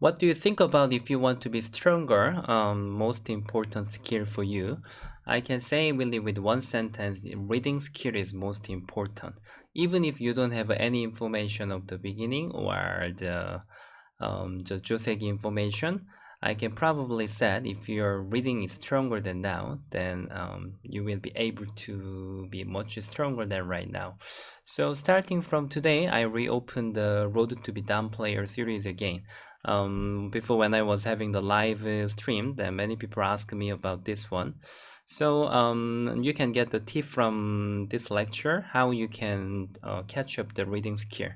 What do you think about if you want to be stronger? Most important skill for you. I can say really with one sentence, reading skill is most important. Even if you don't have any information of the beginning or the Joseki information, I can probably say if your reading is stronger than now, then you will be able to be much stronger than right now. So starting from today, I reopened the Road to be Dan Player series again. Before when I was having the live stream, then many people ask me about this one. So you can get the tip from this lecture how you can catch up the reading skill.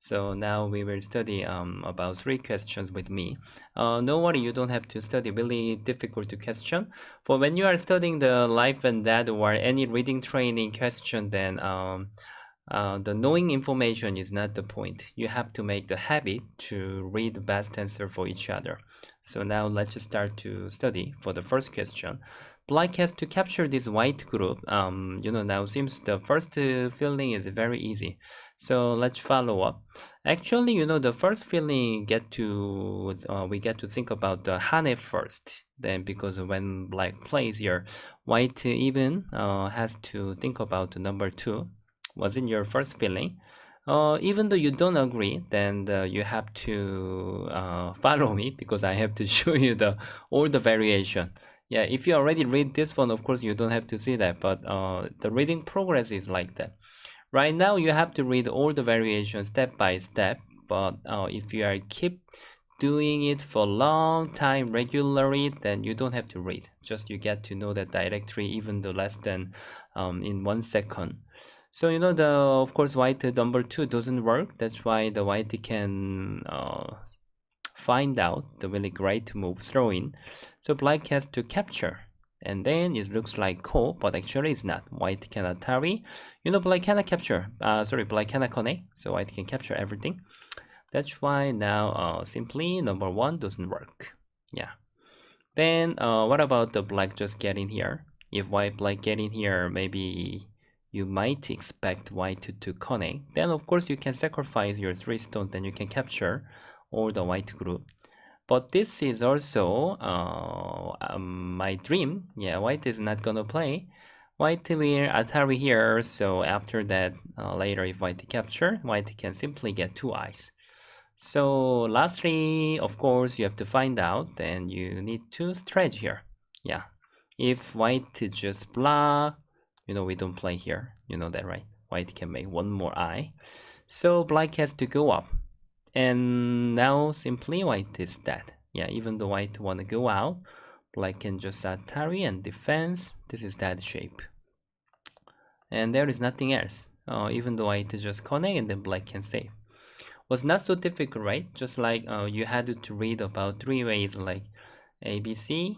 So now we will study about 3 questions with me. No worry, you don't have to study really difficult question. For when you are studying the life and death or any reading training question, then the knowing information is not the point. You have to make the habit to read the best answer for each other. So now let's start to study for the first question. Black has to capture this white group. Now seems the first feeling is very easy. So let's follow up. Actually, the first feeling we get to think about the Hane first. Then because when black plays here, white even has to think about number 2. Wasn't your first feeling? Even though you don't agree, then you have to follow me because I have to show you all the variation. Yeah, if you already read this one, of course you don't have to see that, but the reading progress is like that. Right now you have to read all the variations step by step, but if you are keep doing it for a long time regularly, then you don't have to read. Just you get to know that directly, even though less than in 1 second. So of course white number 2 doesn't work. That's why the white can find out the really great move throw in. So black has to capture, and then it looks like ko, but actually it's not. White cannot tarry. Black cannot capture. Black cannot connect. So white can capture everything. That's why now simply number 1 doesn't work. Yeah. Then what about the black just get in here? If black get in here, maybe you might expect white to connect. Then of course you can sacrifice your 3 stones, then you can capture all the white group. But this is also my dream. Yeah, white is not gonna play. White will Atari here, so after that later if white capture, white can simply get 2 eyes. So lastly, of course, you have to find out, and you need to stretch here. Yeah, if white just block, we don't play here. You know that, right? White can make 1 more eye. So black has to go up. And now simply white is dead. Yeah, even though white want to go out, black can just Atari and defense. This is that shape. And there is nothing else. Even though white just connect and then black can save. Was not so difficult, right? Just like you had to read about 3 ways like ABC,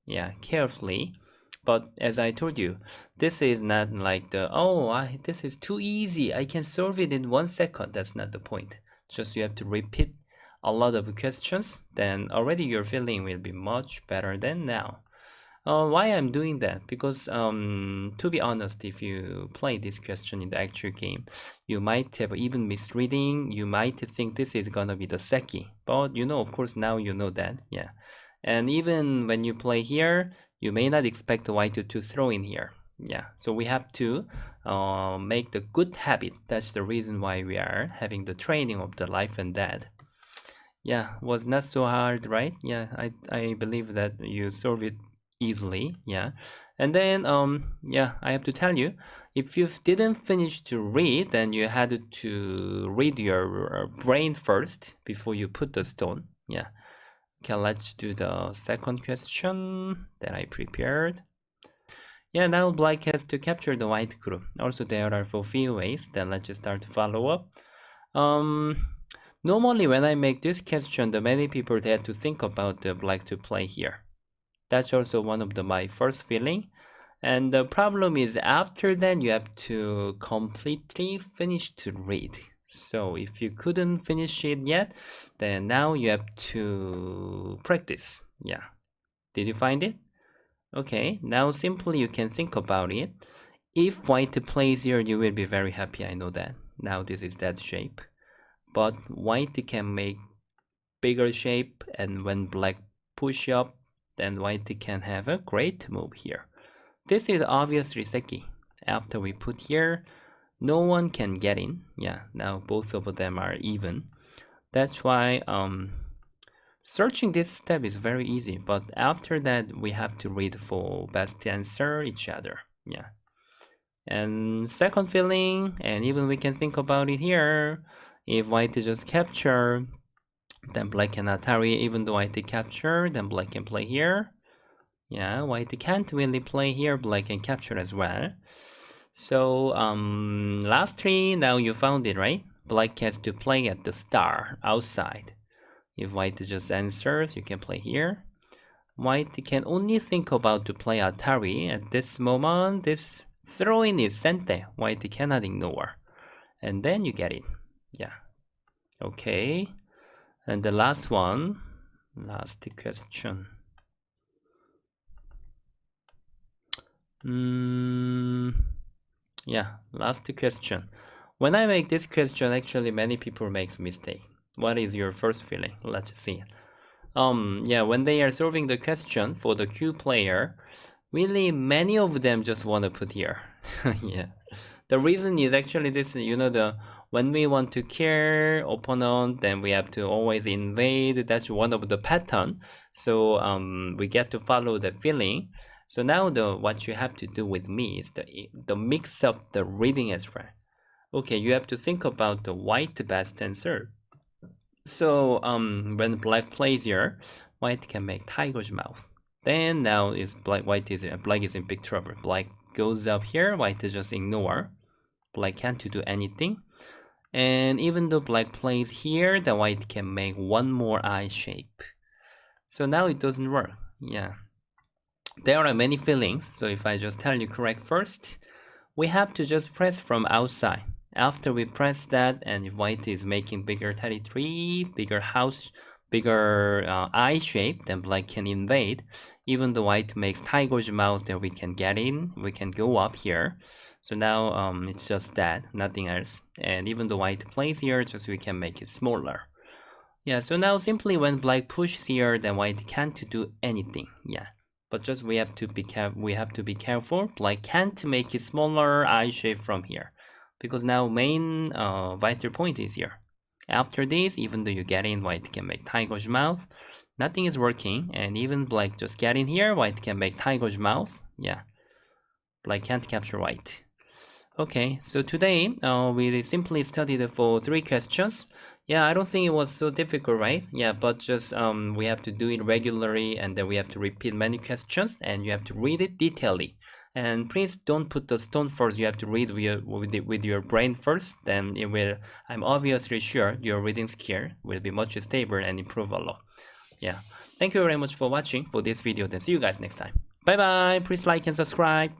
yeah, carefully. But as I told you, this is not like this is too easy, I can solve it in 1 second. That's not the point. Just you have to repeat a lot of questions, then already your feeling will be much better than now. Why I'm doing that? Because to be honest, if you play this question in the actual game, you might have even misreading. You might think this is gonna be the Seki, but of course now you know that, yeah. And even when you play here, you may not expect the white to throw in here, yeah. So we have to make the good habit. That's the reason why we are having the training of the life and death. Yeah, was not so hard, right? Yeah, I believe that you solve it easily, yeah. And then yeah, I have to tell you, if you didn't finish to read, then you had to read your brain first before you put the stone, yeah. Okay, let's do the second question that I prepared. Yeah, now black has to capture the white group. Also there are 4 few ways. Then let's just start to follow up. Normally when I make this question, the many people had to think about the black to play here. That's also one of my first feeling. And the problem is after that you have to completely finish to read. So if you couldn't finish it yet, then now you have to practice. Yeah. Did you find it? Okay, now simply you can think about it. If white plays here, you will be very happy, I know that. Now this is that shape. But white can make bigger shape, and when black push up, then white can have a great move here. This is obviously Seki. After we put here, no one can get in. Yeah, now both of them are even. That's why searching this step is very easy, but after that we have to read for best answer each other. Yeah. And second feeling, and even we can think about it here. If white just capture, then black can Atari. Even though white capture, then black can play here. Yeah, white can't really play here, black can capture as well. So last three, now you found it, right? Black has to play at the star outside. If white just answers, you can play here. White can only think about to play Atari at this moment. This throw-in is sente. White cannot ignore. And then you get it. Yeah. Okay. And the last one. Last question. Yeah, last question. When I make this question, actually many people makes mistake. What is your first feeling? Let's see. Yeah, when they are solving the question for the Q player, really many of them just want to put here. Yeah. The reason is actually this, when we want to kill opponent, then we have to always invade. That's one of the pattern. So we get to follow the feeling. So now what you have to do with me is the mix up the reading as well. Okay, you have to think about the white best answer. So when black plays here, white can make tiger's mouth. Then now is black is in big trouble. Black goes up here, white just ignore. Black can't do anything. And even though black plays here, the white can make one more eye shape. So now it doesn't work. Yeah. There are many feelings. So if I just tell you correct first, we have to just press from outside. After we press that, and if white is making bigger territory, bigger house, bigger eye shape, then black can invade. Even though white makes tiger's mouth, then we can get in. We can go up here. So now it's just that, nothing else. And even though white plays here, just we can make it smaller. Yeah, so now simply when black pushes here, then white can't do anything. Yeah, but just we have to be careful. Black can't make it smaller eye shape from here, because now main vital point is here. After this, even though you get in, white can make tiger's mouth. Nothing is working, and even black just get in here, white can make tiger's mouth. Yeah, black can't capture white. Okay, so today we simply studied for 3 questions. Yeah, I don't think it was so difficult, right? Yeah, but just we have to do it regularly, and then we have to repeat many questions, and you have to read it detailedly. And please don't put the stone first. You have to read with your brain first. Then it will. I'm obviously sure your reading skill will be much stable and improve a lot. Yeah. Thank you very much for watching for this video. Then see you guys next time. Bye bye. Please like and subscribe.